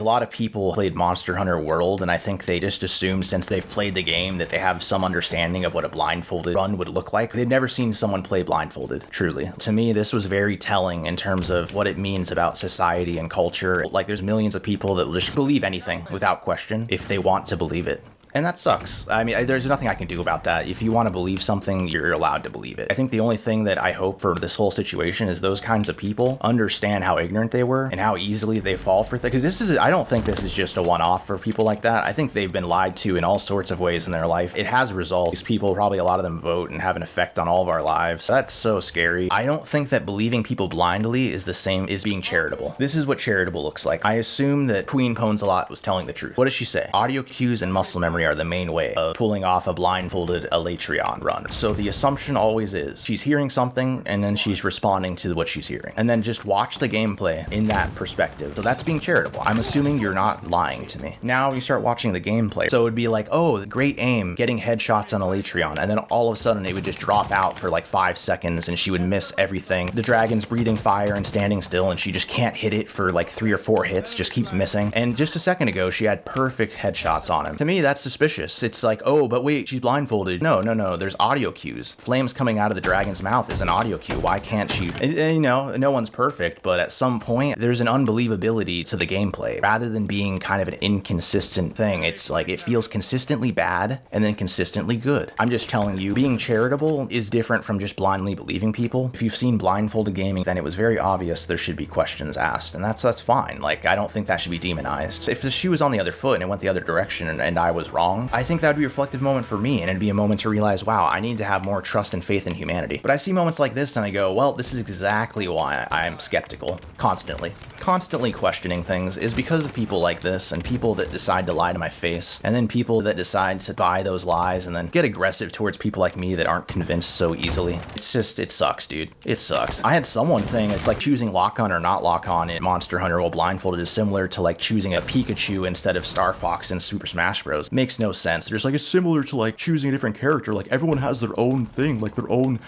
A lot of people played Monster Hunter World, and I think they just assumed since they've played the game that they have some understanding of what a blindfolded run would look like. They've never seen someone play blindfolded, truly. To me, this was very telling in terms of what it means about society and culture. Like, there's millions of people that will just believe anything without question if they want to believe it. And that sucks. I mean, there's nothing I can do about that. If you want to believe something, you're allowed to believe it. I think the only thing that I hope for this whole situation is those kinds of people understand how ignorant they were and how easily they fall for things. Because I don't think this is just a one-off for people like that. I think they've been lied to in all sorts of ways in their life. It has results. These people, probably a lot of them vote and have an effect on all of our lives. That's so scary. I don't think that believing people blindly is the same as being charitable. This is what charitable looks like. I assume that Queen Pwnzalot was telling the truth. What does she say? Audio cues and muscle memory are the main way of pulling off a blindfolded Elytrion run. So the assumption always is she's hearing something and then she's responding to what she's hearing. And then just watch the gameplay in that perspective. So that's being charitable. I'm assuming you're not lying to me. Now you start watching the gameplay. So it would be like, oh, great aim, getting headshots on Elytrion. And then all of a sudden it would just drop out for like 5 seconds and she would miss everything. The dragon's breathing fire and standing still and she just can't hit it for like 3 or 4 hits, just keeps missing. And just a second ago, she had perfect headshots on him. To me, that's suspicious. It's like, oh, but wait, she's blindfolded. No, there's audio cues. Flames coming out of the dragon's mouth is an audio cue. Why can't she? You know, no one's perfect, but at some point, there's an unbelievability to the gameplay. Rather than being kind of an inconsistent thing, it's like it feels consistently bad and then consistently good. I'm just telling you, being charitable is different from just blindly believing people. If you've seen blindfolded gaming, then it was very obvious there should be questions asked, and that's fine. Like, I don't think that should be demonized. If the shoe was on the other foot and it went the other direction and I was wrong, I think that would be a reflective moment for me, and it'd be a moment to realize, wow, I need to have more trust and faith in humanity. But I see moments like this and I go, well, this is exactly why I'm skeptical. Constantly questioning things is because of people like this and people that decide to lie to my face, and then people that decide to buy those lies and then get aggressive towards people like me that aren't convinced so easily. It's just, it sucks, dude. It sucks. I had someone think it's like choosing lock on or not lock on in Monster Hunter while blindfolded is similar to like choosing a Pikachu instead of Star Fox in Super Smash Bros. Makes no sense. There's like, it's similar to like choosing a different character. Like, everyone has their own thing, like their own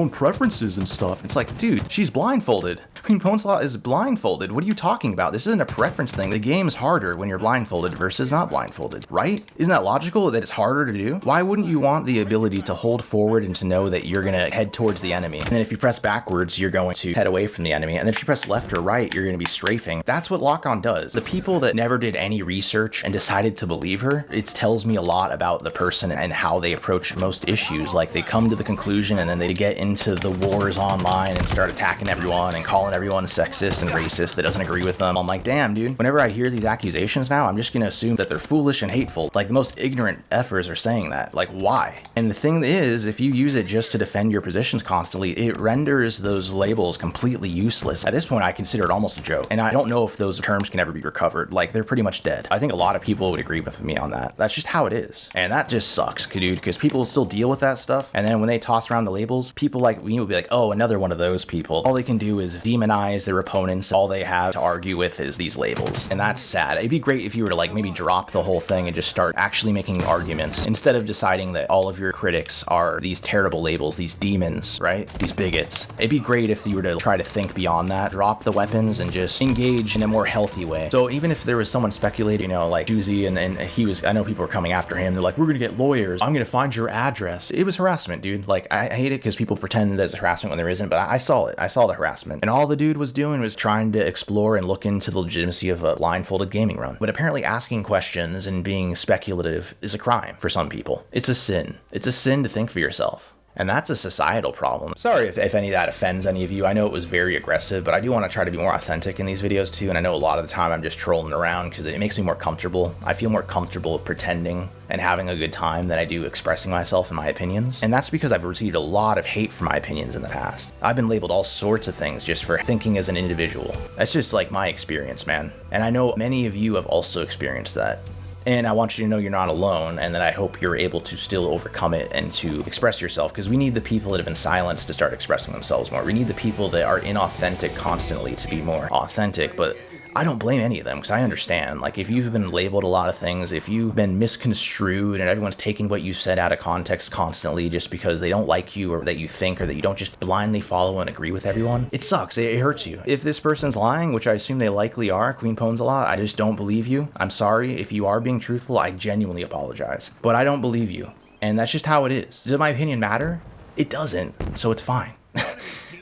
preferences and stuff. It's like, dude, she's blindfolded. I mean, Pwnzalot is blindfolded. What are you talking about? This isn't a preference thing. The game's harder when you're blindfolded versus not blindfolded, right? Isn't that logical that it's harder to do? Why wouldn't you want the ability to hold forward and to know that you're gonna head towards the enemy? And then if you press backwards, you're going to head away from the enemy. And then if you press left or right, you're gonna be strafing. That's what lock-on does. The people that never did any research and decided to believe her, it tells me a lot about the person and how they approach most issues. Like, they come to the conclusion and then they get into the wars online and start attacking everyone and calling everyone sexist and racist that doesn't agree with them. I'm like, damn, dude. Whenever I hear these accusations now, I'm just gonna assume that they're foolish and hateful. Like, the most ignorant effers are saying that. Like, why? And the thing is, if you use it just to defend your positions constantly, it renders those labels completely useless. At this point, I consider it almost a joke. And I don't know if those terms can ever be recovered. Like, they're pretty much dead. I think a lot of people would agree with me on that. That's just how it is. And that just sucks, dude, because people still deal with that stuff. And then when they toss around the labels, people like me will be like, oh, another one of those people. All they can do is demonize their opponents. All they have to argue with is these labels. And that's sad. It'd be great if you were to like maybe drop the whole thing and just start actually making arguments instead of deciding that all of your critics are these terrible labels, these demons, right? These bigots. It'd be great if you were to try to think beyond that, drop the weapons and just engage in a more healthy way. So even if there was someone speculating, you know, like Juicy and he was, I know people were coming after him. They're like, we're gonna get lawyers. I'm gonna find your address. It was harassment, dude. Like, I hate it because people pretend that it's harassment when there isn't, but I saw it. I saw the harassment. And all the dude was doing was trying to explore and look into the legitimacy of a blindfolded gaming run. But apparently asking questions and being speculative is a crime for some people. It's a sin. It's a sin to think for yourself. And that's a societal problem. Sorry if any of that offends any of you. I know it was very aggressive, but I do want to try to be more authentic in these videos too. And I know a lot of the time I'm just trolling around because it makes me more comfortable. I feel more comfortable pretending and having a good time than I do expressing myself and my opinions. And that's because I've received a lot of hate for my opinions in the past. I've been labeled all sorts of things just for thinking as an individual. That's just like my experience, man. And I know many of you have also experienced that. And I want you to know you're not alone, and that I hope you're able to still overcome it and to express yourself, because we need the people that have been silenced to start expressing themselves more. We need the people that are inauthentic constantly to be more authentic, but I don't blame any of them because I understand. Like, if you've been labeled a lot of things, if you've been misconstrued and everyone's taking what you said out of context constantly just because they don't like you or that you think or that you don't just blindly follow and agree with everyone, it sucks. It hurts you. If this person's lying, which I assume they likely are, Queen Pwnzalot, I just don't believe you. I'm sorry. If you are being truthful, I genuinely apologize. But I don't believe you. And that's just how it is. Does my opinion matter? It doesn't. So it's fine.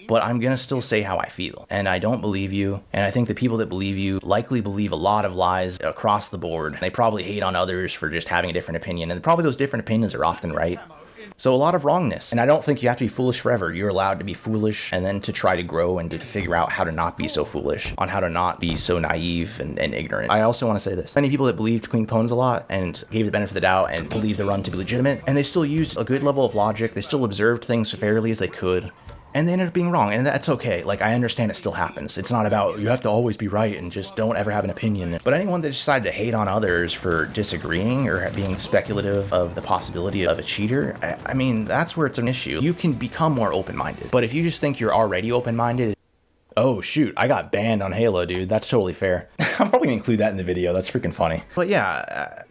But I'm gonna still say how I feel. And I don't believe you. And I think the people that believe you likely believe a lot of lies across the board. They probably hate on others for just having a different opinion. And probably those different opinions are often right. So a lot of wrongness. And I don't think you have to be foolish forever. You're allowed to be foolish and then to try to grow and to figure out how to not be so foolish, on how to not be so naive and ignorant. I also want to say this. Many people that believed Queen Pwnzalot and gave the benefit of the doubt and believed the run to be legitimate, and they still used a good level of logic. They still observed things fairly as they could. And they ended up being wrong, and that's okay. Like, I understand it still happens. It's not about you have to always be right and just don't ever have an opinion. But anyone that decided to hate on others for disagreeing or being speculative of the possibility of a cheater, I mean, that's where it's an issue. You can become more open-minded. But if you just think you're already open-minded, oh shoot, I got banned on Halo, dude. That's totally fair. I'm probably gonna include that in the video. That's freaking funny. But yeah,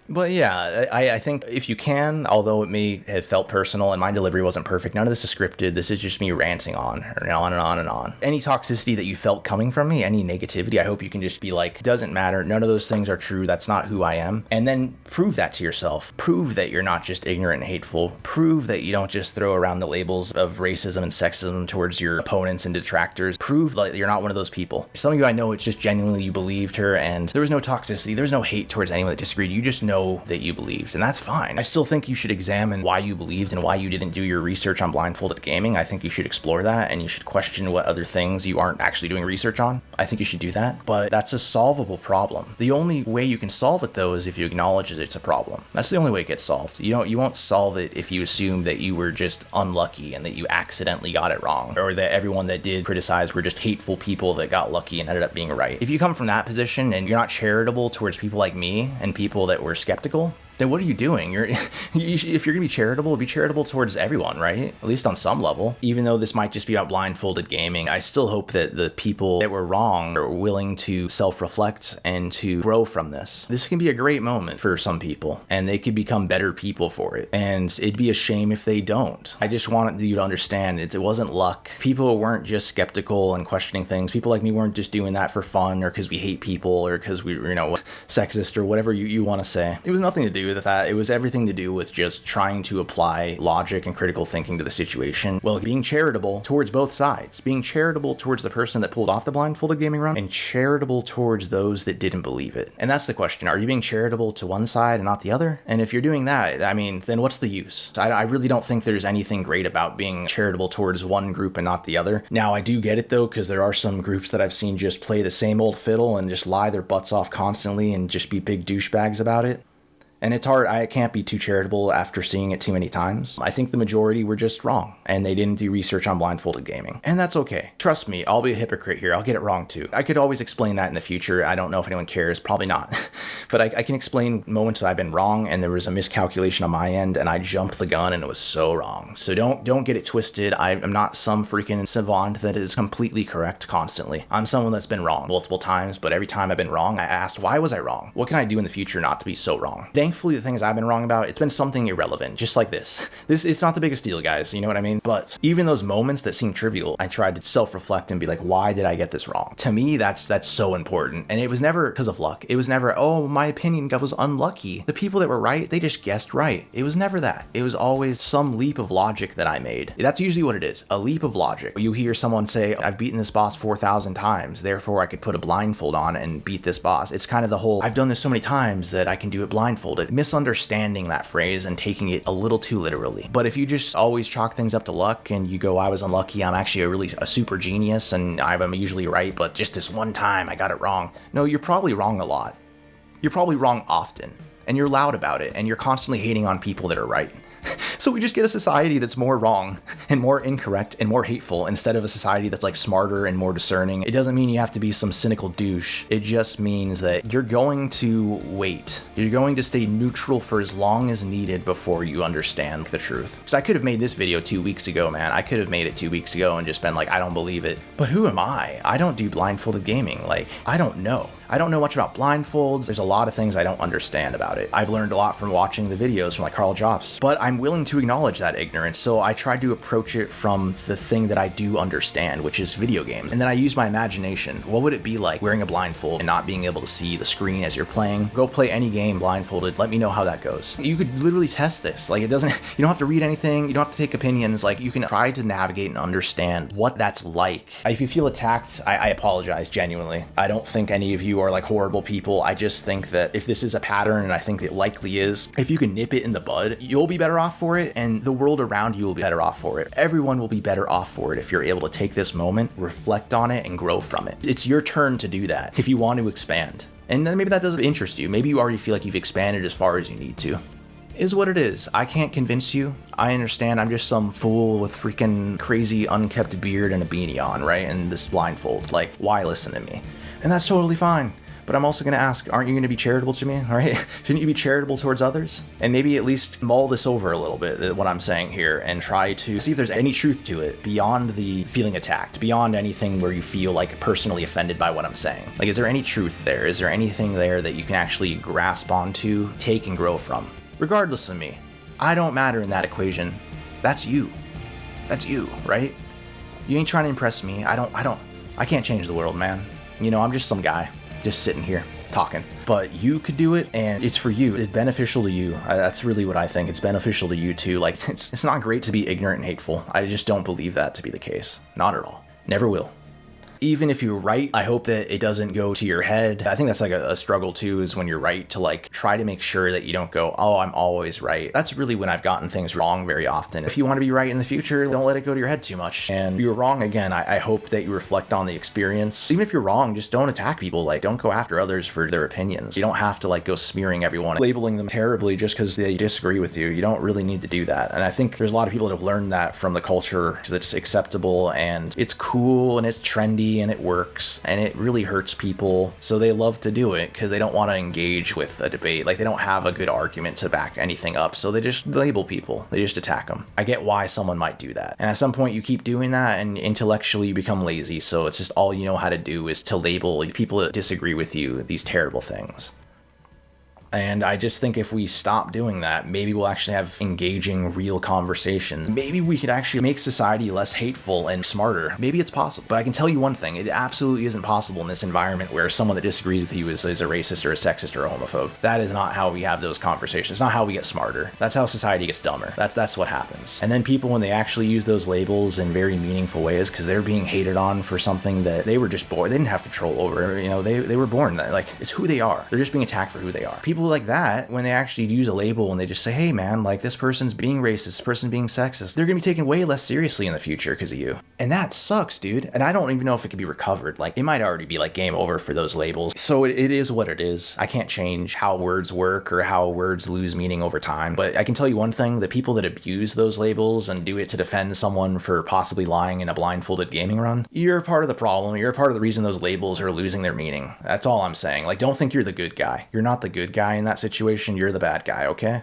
But yeah, I think if you can, although it may have felt personal and my delivery wasn't perfect, none of this is scripted. This is just me ranting on and on and on and on. Any toxicity that you felt coming from me, any negativity, I hope you can just be like, doesn't matter. None of those things are true. That's not who I am. And then prove that to yourself. Prove that you're not just ignorant and hateful. Prove that you don't just throw around the labels of racism and sexism towards your opponents and detractors. Prove that you're not one of those people. Some of you, I know it's just genuinely you believed her and there was no toxicity. There's no hate towards anyone that disagreed. You just know that you believed, and that's fine. I still think you should examine why you believed and why you didn't do your research on blindfolded gaming. I think you should explore that, and you should question what other things you aren't actually doing research on. I think you should do that, but that's a solvable problem. The only way you can solve it, though, is if you acknowledge that it's a problem. That's the only way it gets solved. You won't solve it if you assume that you were just unlucky and that you accidentally got it wrong, or that everyone that did criticize were just hateful people that got lucky and ended up being right. If you come from that position and you're not charitable towards people like me and people that were skeptical, then what are you doing? If you're gonna be charitable towards everyone, right? At least on some level. Even though this might just be about blindfolded gaming, I still hope that the people that were wrong are willing to self-reflect and to grow from this. This can be a great moment for some people, and they could become better people for it. And it'd be a shame if they don't. I just wanted you to understand it wasn't luck. People weren't just skeptical and questioning things. People like me weren't just doing that for fun or because we hate people or because we were, sexist or whatever you want to say. It was nothing to do with that. It was everything to do with just trying to apply logic and critical thinking to the situation. Well, being charitable towards both sides. Being charitable towards the person that pulled off the blindfolded gaming run and charitable towards those that didn't believe it. And that's the question. Are you being charitable to one side and not the other? And if you're doing that, I mean, then what's the use? I really don't think there's anything great about being charitable towards one group and not the other. Now, I do get it though, because there are some groups that I've seen just play the same old fiddle and just lie their butts off constantly and just be big douchebags about it. And it's hard. I can't be too charitable after seeing it too many times. I think the majority were just wrong, and they didn't do research on blindfolded gaming. And that's okay. Trust me, I'll be a hypocrite here. I'll get it wrong too. I could always explain that in the future. I don't know if anyone cares. Probably not. But I can explain moments that I've been wrong, and there was a miscalculation on my end, and I jumped the gun, and it was so wrong. So don't get it twisted. I'm not some freaking savant that is completely correct constantly. I'm someone that's been wrong multiple times, but every time I've been wrong, I asked, why was I wrong? What can I do in the future not to be so wrong? Thankfully, the things I've been wrong about, it's been something irrelevant, just like this. It's not the biggest deal, guys, you know what I mean? But even those moments that seem trivial, I tried to self-reflect and be like, why did I get this wrong? To me, that's so important. And it was never because of luck. It was never, oh, my opinion was unlucky. The people that were right, they just guessed right. It was never that. It was always some leap of logic that I made. That's usually what it is, a leap of logic. You hear someone say, I've beaten this boss 4,000 times, therefore I could put a blindfold on and beat this boss. It's kind of the whole, I've done this so many times that I can do it blindfolded. Misunderstanding that phrase and taking it a little too literally. But if you just always chalk things up to luck and you go, I was unlucky, I'm actually a super genius and I'm usually right, but just this one time I got it wrong. No, you're probably wrong a lot. You're probably wrong often, and you're loud about it, and you're constantly hating on people that are right. So we just get a society that's more wrong and more incorrect and more hateful instead of a society that's like smarter and more discerning. It doesn't mean you have to be some cynical douche. It just means that you're going to wait. You're going to stay neutral for as long as needed before you understand the truth. Because I could have made this video 2 weeks ago, man. I could have made it 2 weeks ago and just been like, I don't believe it. But who am I? I don't do blindfolded gaming. Like, I don't know. I don't know much about blindfolds. There's a lot of things I don't understand about it. I've learned a lot from watching the videos from like Carl Jobs, but I'm willing to acknowledge that ignorance. So I tried to approach it from the thing that I do understand, which is video games. And then I use my imagination. What would it be like wearing a blindfold and not being able to see the screen as you're playing? Go play any game blindfolded. Let me know how that goes. You could literally test this. Like, it doesn't, you don't have to read anything. You don't have to take opinions. Like, you can try to navigate and understand what that's like. If you feel attacked, I apologize genuinely. I don't think any of you are like horrible people. I just think that if this is a pattern, and I think it likely is, if you can nip it in the bud, you'll be better off for it, and the world around you will be better off for it. Everyone will be better off for it if you're able to take this moment, reflect on it, and grow from it. It's your turn to do that if you want to expand. And then maybe that doesn't interest you. Maybe you already feel like you've expanded as far as you need to. Is what it is. I can't convince you. I understand I'm just some fool with freaking crazy unkept beard and a beanie on, right? And this blindfold. Like, why listen to me? And that's totally fine. But I'm also going to ask, aren't you going to be charitable to me? All right? Shouldn't you be charitable towards others? And maybe at least mull this over a little bit, what I'm saying here, and try to see if there's any truth to it beyond the feeling attacked, beyond anything where you feel like personally offended by what I'm saying. Like, is there any truth there? Is there anything there that you can actually grasp onto, take, and grow from? Regardless of me, I don't matter in that equation. That's you. That's you, right? You ain't trying to impress me. I can't change the world, man. You know, I'm just some guy. Just sitting here talking, but you could do it, and it's for you. It's beneficial to you. That's really what I think. It's beneficial to you too. Like, it's not great to be ignorant and hateful. I just don't believe that to be the case. Not at all. Never will. Even if you're right, I hope that it doesn't go to your head. I think that's like a struggle too, is when you're right, to like try to make sure that you don't go, oh, I'm always right. That's really when I've gotten things wrong very often. If you want to be right in the future, don't let it go to your head too much. And if you're wrong again, I hope that you reflect on the experience. Even if you're wrong, just don't attack people. Like, don't go after others for their opinions. You don't have to like go smearing everyone, labeling them terribly just because they disagree with you. You don't really need to do that. And I think there's a lot of people that have learned that from the culture, because it's acceptable and it's cool and it's trendy and it works, and it really hurts people, so they love to do it because they don't want to engage with a debate. Like, they don't have a good argument to back anything up, so they just label people. They just attack them. I get why someone might do that, and at some point you keep doing that and intellectually you become lazy, so it's just all you know how to do is to label people that disagree with you these terrible things. And I just think if we stop doing that, maybe we'll actually have engaging, real conversations. Maybe we could actually make society less hateful and smarter. Maybe it's possible. But I can tell you one thing, it absolutely isn't possible in this environment where someone that disagrees with you is a racist or a sexist or a homophobe. That is not how we have those conversations. It's not how we get smarter. That's how society gets dumber. That's what happens. And then people, when they actually use those labels in very meaningful ways, because they're being hated on for something that they were just born, they didn't have control over. You know, they were born that. Like, it's who they are. They're just being attacked for who they are. People like that, when they actually use a label and they just say, hey man, like, this person's being racist, this person's being sexist, they're gonna be taken way less seriously in the future because of you. And that sucks, dude. And I don't even know if it can be recovered. Like, it might already be like game over for those labels. So it is what it is. I can't change how words work or how words lose meaning over time. But I can tell you one thing, the people that abuse those labels and do it to defend someone for possibly lying in a blindfolded gaming run, you're part of the problem. You're part of the reason those labels are losing their meaning. That's all I'm saying. Like, don't think you're the good guy. You're not the good guy in that situation. You're the bad guy, okay?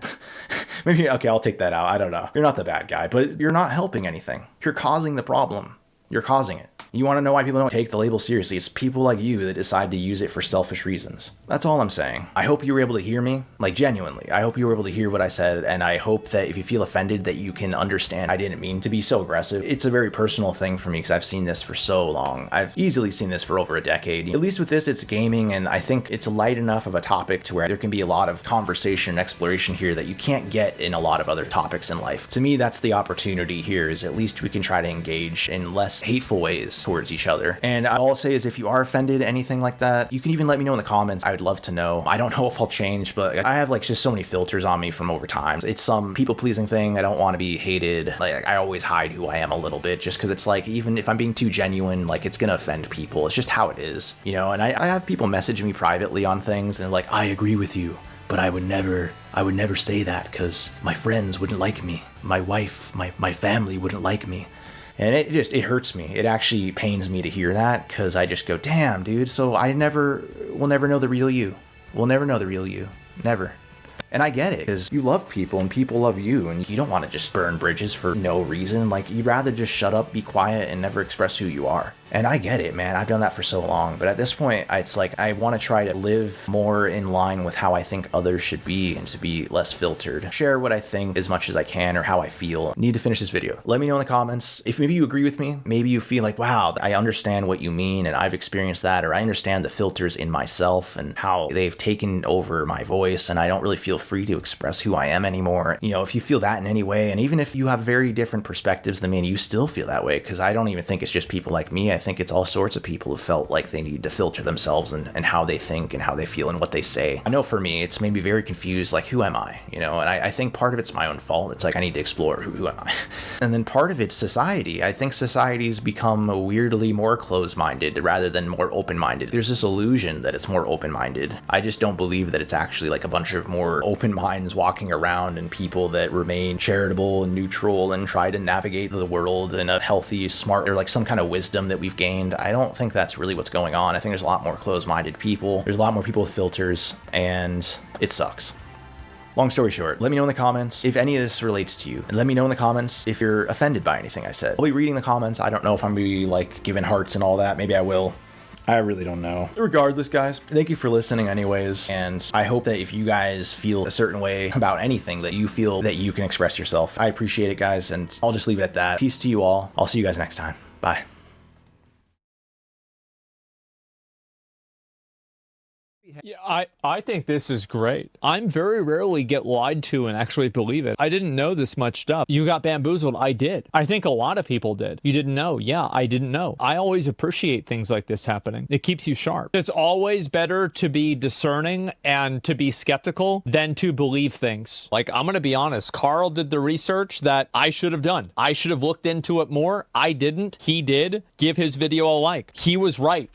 Maybe, okay, I'll take that out. I don't know. You're not the bad guy, but you're not helping anything. You're causing the problem. You're causing it. You want to know why people don't take the label seriously? It's people like you that decide to use it for selfish reasons. That's all I'm saying. I hope you were able to hear me, like, genuinely. I hope you were able to hear what I said, and I hope that if you feel offended that you can understand I didn't mean to be so aggressive. It's a very personal thing for me because I've seen this for so long. I've easily seen this for over a decade. At least with this, it's gaming, and I think it's light enough of a topic to where there can be a lot of conversation and exploration here that you can't get in a lot of other topics in life. To me, that's the opportunity here, is at least we can try to engage in less hateful ways towards each other. And all I'll say is, if you are offended, anything like that, you can even let me know in the comments. I would love to know. I don't know if I'll change, but I have like just so many filters on me from over time. It's some people-pleasing thing. I don't want to be hated. Like, I always hide who I am a little bit, just because it's like, even if I'm being too genuine, like, it's gonna offend people. It's just how it is, you know? And I have people message me privately on things and they're like, I agree with you, but I would never say that because my friends wouldn't like me. My wife, my family wouldn't like me. And it hurts me. It actually pains me to hear that because I just go, damn, dude. So we'll never know the real you. We'll never know the real you. Never. And I get it, because you love people and people love you, and you don't want to just burn bridges for no reason. Like, you'd rather just shut up, be quiet, and never express who you are. And I get it, man. I've done that for so long. But at this point, it's like I want to try to live more in line with how I think others should be and to be less filtered. Share what I think as much as I can or how I feel. Need to finish this video. Let me know in the comments if maybe you agree with me. Maybe you feel like, wow, I understand what you mean and I've experienced that, or I understand the filters in myself and how they've taken over my voice and I don't really feel free to express who I am anymore. You know, if you feel that in any way, and even if you have very different perspectives than me and you still feel that way, because I don't even think it's just people like me. I think it's all sorts of people who felt like they need to filter themselves and how they think and how they feel and what they say. I know for me, it's made me very confused, like, who am I? You know, and I think part of it's my own fault. It's like, I need to explore who am I? And then part of it's society. I think society's become weirdly more closed-minded rather than more open-minded. There's this illusion that it's more open-minded. I just don't believe that it's actually like a bunch of more open minds walking around and people that remain charitable and neutral and try to navigate the world in a healthy, smart, or like some kind of wisdom that we've gained. I don't think that's really what's going on. I think there's a lot more closed-minded people. There's a lot more people with filters, and it sucks. Long story short, let me know in the comments if any of this relates to you. And let me know in the comments if you're offended by anything I said. I'll be reading the comments. I don't know if I'm gonna be like giving hearts and all that. Maybe I will. I really don't know. Regardless, guys, thank you for listening anyways. And I hope that if you guys feel a certain way about anything, that you feel that you can express yourself. I appreciate it, guys. And I'll just leave it at that. Peace to you all. I'll see you guys next time. Bye. Yeah, I think this is great. I'm very rarely get lied to and actually believe it. I didn't know this much stuff. You got bamboozled. I did. I think a lot of people did. You didn't know. Yeah, I didn't know. I always appreciate things like this happening. It keeps you sharp. It's always better to be discerning and to be skeptical than to believe things. Like, I'm going to be honest. Carl did the research that I should have done. I should have looked into it more. I didn't. He did. Give his video a like. He was right.